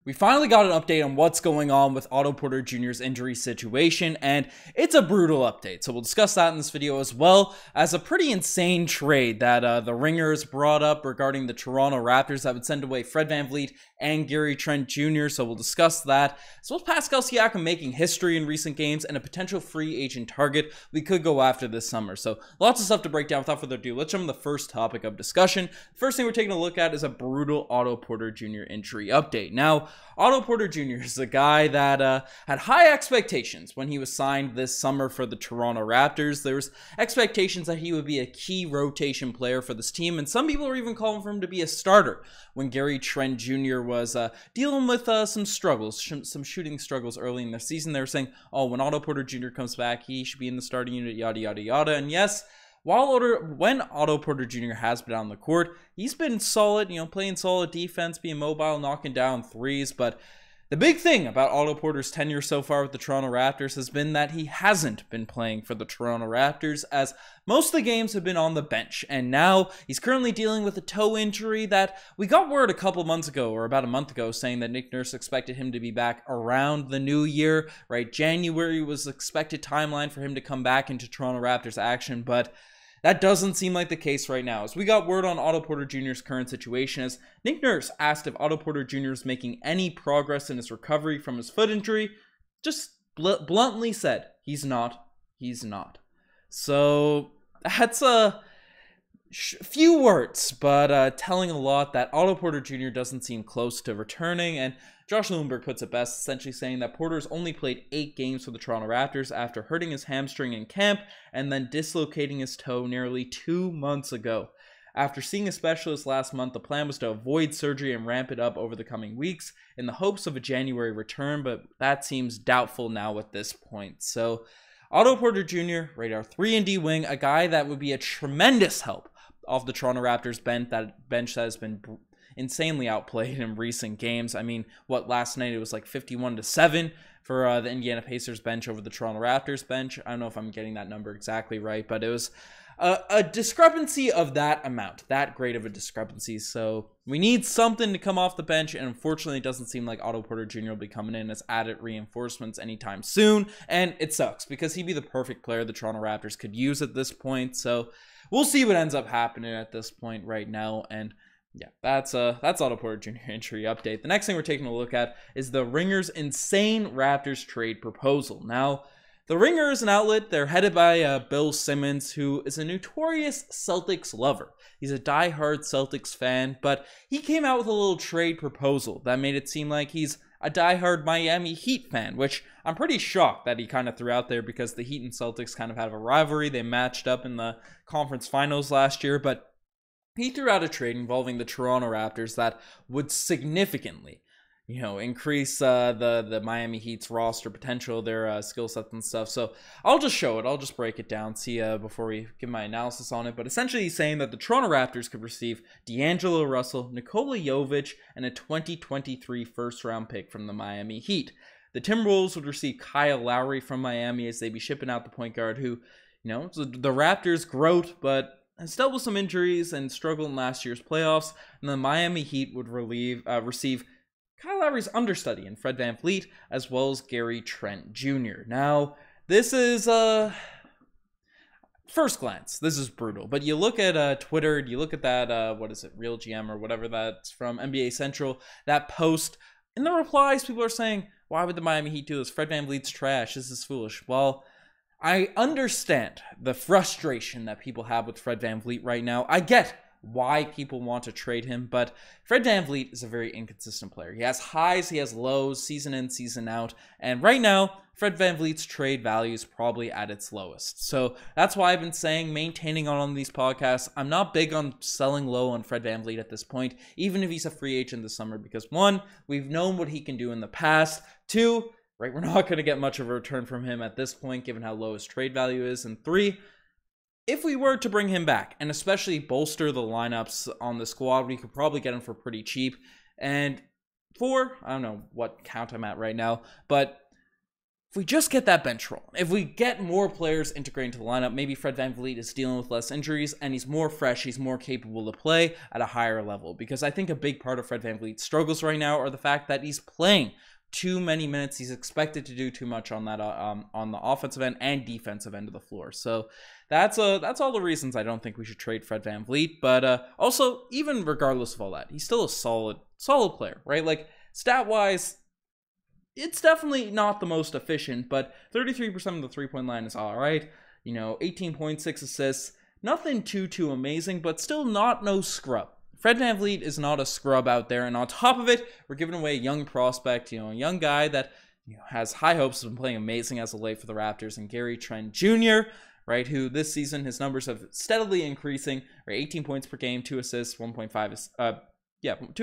We finally got an update on what's going on with Otto Porter Jr.'s injury situation, and it's a brutal update. So we'll discuss that in this video, as well as a pretty insane trade that the Ringers brought up regarding the Toronto Raptors that would send away Fred VanVleet and Gary Trent Jr. So we'll discuss that, as well as Pascal Siakam making history in recent games and a potential free agent target we could go after this summer. So lots of stuff to break down. Without further ado, let's jump into the first topic of discussion. First thing we're taking a look at is a brutal Otto Porter Jr. injury update. Now, Otto Porter Jr. is a guy that had high expectations when he was signed this summer for the Toronto Raptors. There was expectations that he would be a key rotation player for this team, and some people are even calling for him to be a starter when Gary Trent Jr. was dealing with some struggles, some shooting struggles early in the season. They were saying, oh, when Otto Porter Jr. comes back, he should be in the starting unit, yada, yada, yada. And yes, when Otto Porter Jr. has been on the court, he's been solid, playing solid defense, being mobile, knocking down threes. But the big thing about Otto Porter's tenure so far with the Toronto Raptors has been that he hasn't been playing for the Toronto Raptors, as most of the games have been on the bench. And now he's currently dealing with a toe injury that we got word a couple months ago, or about a month ago, saying that Nick Nurse expected him to be back around the new year, right? January was the expected timeline for him to come back into Toronto Raptors action, but that doesn't seem like the case right now, as we got word on Otto Porter Jr.'s current situation, as Nick Nurse asked if Otto Porter Jr. is making any progress in his recovery from his foot injury. Just bluntly said, he's not. So that's a few words, but telling a lot that Otto Porter Jr. doesn't seem close to returning. And Josh Lewinberg puts it best, essentially saying that Porter's only played 8 games for the Toronto Raptors after hurting his hamstring in camp and then dislocating his toe nearly 2 months ago. After seeing a specialist last month, the plan was to avoid surgery and ramp it up over the coming weeks in the hopes of a January return, but that seems doubtful now at this point. So Otto Porter Jr., radar 3-and-D wing, a guy that would be a tremendous help off the Toronto Raptors bench that has been insanely outplayed in recent games. I mean, last night it was like 51-7 for the Indiana Pacers bench over the Toronto Raptors bench. I don't know if I'm getting that number exactly right, but it was a discrepancy of that amount, that great of a discrepancy. So we need something to come off the bench, and unfortunately it doesn't seem like Otto Porter Jr. will be coming in as added reinforcements anytime soon, and it sucks because he'd be the perfect player the Toronto Raptors could use at this point. So we'll see what ends up happening at this point right now. And yeah, that's Otto Porter Jr. injury update. The next thing we're taking a look at is the Ringers' insane Raptors trade proposal. Now, the Ringer is an outlet. They're headed by Bill Simmons, who is a notorious Celtics lover. He's a diehard Celtics fan, but he came out with a little trade proposal that made it seem like he's a diehard Miami Heat fan, which I'm pretty shocked that he kind of threw out there, because the Heat and Celtics kind of have a rivalry. They matched up in the conference finals last year, but he threw out a trade involving the Toronto Raptors that would significantly, increase the Miami Heat's roster potential, their skill sets and stuff. So I'll just show it. I'll just break it down, see before we give my analysis on it. But essentially, he's saying that the Toronto Raptors could receive D'Angelo Russell, Nikola Jovic, and a 2023 first-round pick from the Miami Heat. The Timberwolves would receive Kyle Lowry from Miami, as they'd be shipping out the point guard who, the Raptors' growth, but has dealt with some injuries and struggled in last year's playoffs. And the Miami Heat would receive Kyle Lowry's understudy in Fred VanVleet, as well as Gary Trent Jr. Now, this is, first glance, this is brutal. But you look at Twitter, you look at that, Real GM or whatever that's from NBA Central, that post. In the replies, people are saying, why would the Miami Heat do this? Fred VanVleet's trash. This is foolish. Well, I understand the frustration that people have with Fred VanVleet right now. I get why people want to trade him, but Fred VanVleet is a very inconsistent player. He has highs, he has lows, season in, season out, and right now, Fred VanVleet's trade value is probably at its lowest. So that's why I've been saying, maintaining on these podcasts, I'm not big on selling low on Fred VanVleet at this point, even if he's a free agent this summer, because 1, we've known what he can do in the past. 2, right, we're not going to get much of a return from him at this point, given how low his trade value is. And 3, if we were to bring him back, and especially bolster the lineups on the squad, we could probably get him for pretty cheap. And 4, I don't know what count I'm at right now, but if we just get that bench roll, if we get more players integrating to the lineup, maybe Fred VanVleet is dealing with less injuries and he's more fresh, he's more capable to play at a higher level. Because I think a big part of Fred VanVleet's struggles right now are the fact that he's playing too many minutes. He's expected to do too much on that on the offensive end and defensive end of the floor. So that's all the reasons I don't think we should trade Fred VanVleet. But also, even regardless of all that, he's still a solid player, right? Like, stat-wise, it's definitely not the most efficient, but 33% of the three-point line is all right. 18.6 assists, nothing too amazing, but still no scrub. Fred VanVleet is not a scrub out there, and on top of it, we're giving away a young prospect, a young guy that has high hopes of playing amazing as of late for the Raptors, and Gary Trent Jr., right, who this season his numbers have steadily increasing, right, 18 points per game, 2 assists, 2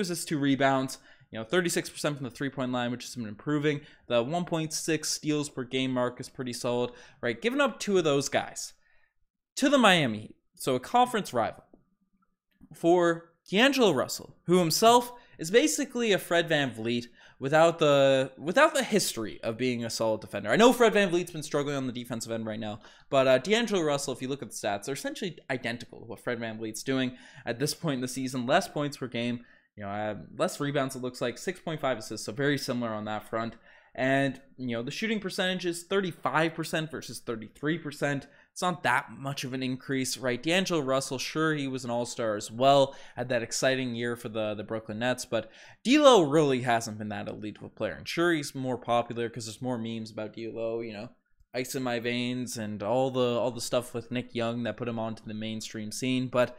assists, 2 rebounds. 36% from the three-point line, which has been improving. The 1.6 steals per game mark is pretty solid, right? Giving up 2 of those guys to the Miami Heat, so a conference rival, for D'Angelo Russell, who himself is basically a Fred VanVleet without the history of being a solid defender. I know Fred VanVleet's been struggling on the defensive end right now, but D'Angelo Russell, if you look at the stats, they're essentially identical to what Fred VanVleet's doing at this point in the season. Less points per game. Less rebounds, it looks like, 6.5 assists, so very similar on that front. And, the shooting percentage is 35% versus 33%. It's not that much of an increase, right? D'Angelo Russell, sure, he was an all-star as well, had that exciting year for the Brooklyn Nets, but D'Lo really hasn't been that elite of a player. And sure, he's more popular because there's more memes about D'Lo, ice in my veins and all the stuff with Nick Young that put him onto the mainstream scene, but,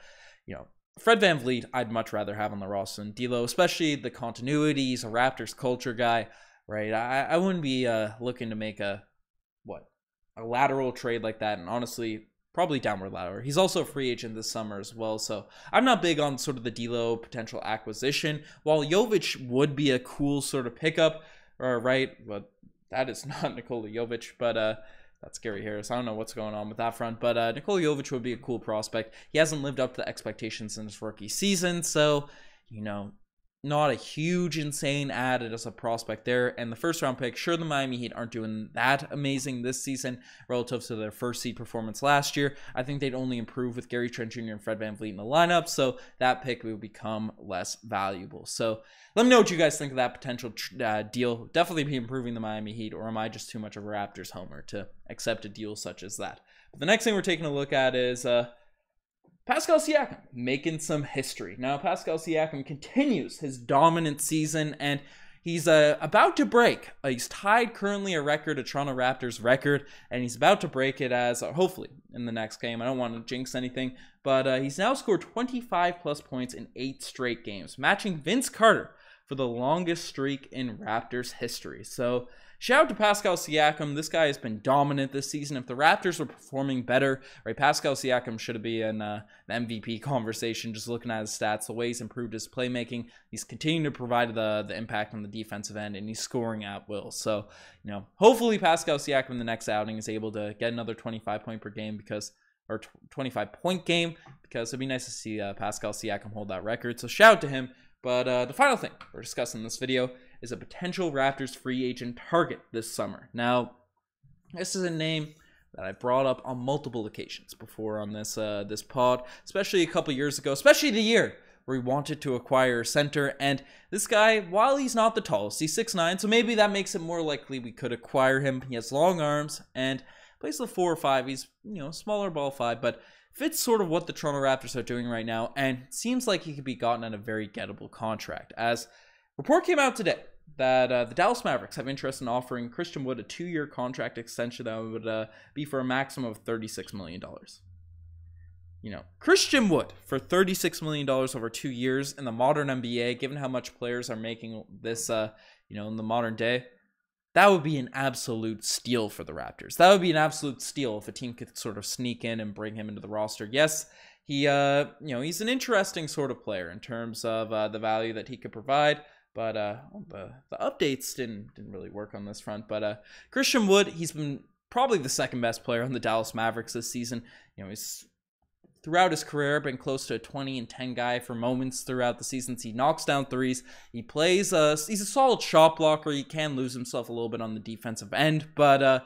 Fred VanVleet, I'd much rather have on the roster than D'Lo, especially the continuity. He's a Raptors culture guy, right? I wouldn't be looking to make a lateral trade like that, and honestly, probably downward lateral. He's also a free agent this summer as well, so I'm not big on sort of the D'Lo potential acquisition. While Jovic would be a cool sort of pickup, right? But that is not Nikola Jovic, but that's Gary Harris. I don't know what's going on with that front, but Nikola Jovic would be a cool prospect. He hasn't lived up to the expectations in his rookie season, so, not a huge, insane add as a prospect there. And the first-round pick, sure, the Miami Heat aren't doing that amazing this season relative to their first-seed performance last year. I think they'd only improve with Gary Trent Jr. and Fred VanVleet in the lineup, so that pick will become less valuable. So let me know what you guys think of that potential deal. Definitely be improving the Miami Heat, or am I just too much of a Raptors homer to accept a deal such as that? But the next thing we're taking a look at is Pascal Siakam making some history. Now, Pascal Siakam continues his dominant season, and he's about to break. He's tied currently a record, a Toronto Raptors record, and he's about to break it as, hopefully, in the next game. I don't want to jinx anything, but he's now scored 25-plus points in 8 straight games, matching Vince Carter for the longest streak in Raptors history. So, shout out to Pascal Siakam. This guy has been dominant this season. If the Raptors were performing better, right, Pascal Siakam should have been in the MVP conversation, just looking at his stats, the way he's improved his playmaking. He's continuing to provide the impact on the defensive end, and he's scoring at will. So, hopefully Pascal Siakam in the next outing is able to get another 25-point per game or 25-point game, because it'd be nice to see Pascal Siakam hold that record. So shout out to him. But the final thing we're discussing in this video is a potential Raptors free agent target this summer. Now, this is a name that I brought up on multiple occasions before on this pod, especially a couple years ago, especially the year where he wanted to acquire a center. And this guy, while he's not the tallest, he's 6'9", so maybe that makes it more likely we could acquire him. He has long arms and plays the 4 or 5. He's, smaller ball 5, but fits sort of what the Toronto Raptors are doing right now, and seems like he could be gotten at a very gettable contract. As report came out today that the Dallas Mavericks have interest in offering Christian Wood a 2-year contract extension that would be for a maximum of $36 million. Christian Wood for $36 million over 2 years in the modern NBA, given how much players are making this, in the modern day, that would be an absolute steal for the Raptors. That would be an absolute steal if a team could sort of sneak in and bring him into the roster. Yes, he, he's an interesting sort of player in terms of the value that he could provide. But the updates didn't really work on this front. But Christian Wood, he's been probably the second best player on the Dallas Mavericks this season. He's throughout his career been close to a 20-10 guy for moments throughout the seasons. He knocks down threes. He plays he's a solid shot blocker. He can lose himself a little bit on the defensive end, but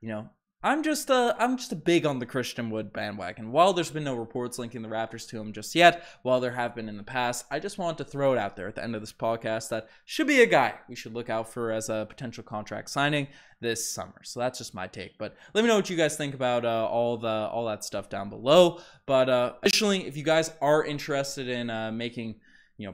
you know, I'm just a big on the Christian Wood bandwagon. While there's been no reports linking the Raptors to him just yet, while there have been in the past, I just wanted to throw it out there at the end of this podcast that should be a guy we should look out for as a potential contract signing this summer. So that's just my take. But let me know what you guys think about all that stuff down below. But additionally, if you guys are interested in making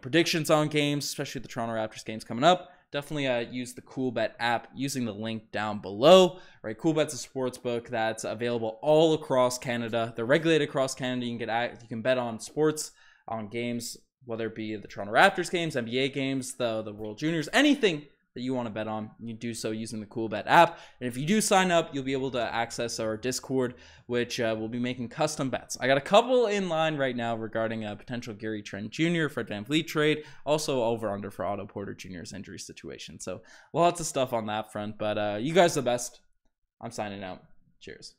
predictions on games, especially the Toronto Raptors games coming up, definitely use the CoolBet app using the link down below. Right, CoolBet's a sports book that's available all across Canada. They're regulated across Canada. You can bet on sports, on games, whether it be the Toronto Raptors games, NBA games, the World Juniors, anything that you want to bet on. You do so using the CoolBet app. And if you do sign up, you'll be able to access our Discord, which will be making custom bets. I got a couple in line right now regarding a potential Gary Trent Jr. Fred VanVleet trade, also over-under for Otto Porter Jr.'s injury situation. So lots of stuff on that front. But you guys are the best. I'm signing out. Cheers.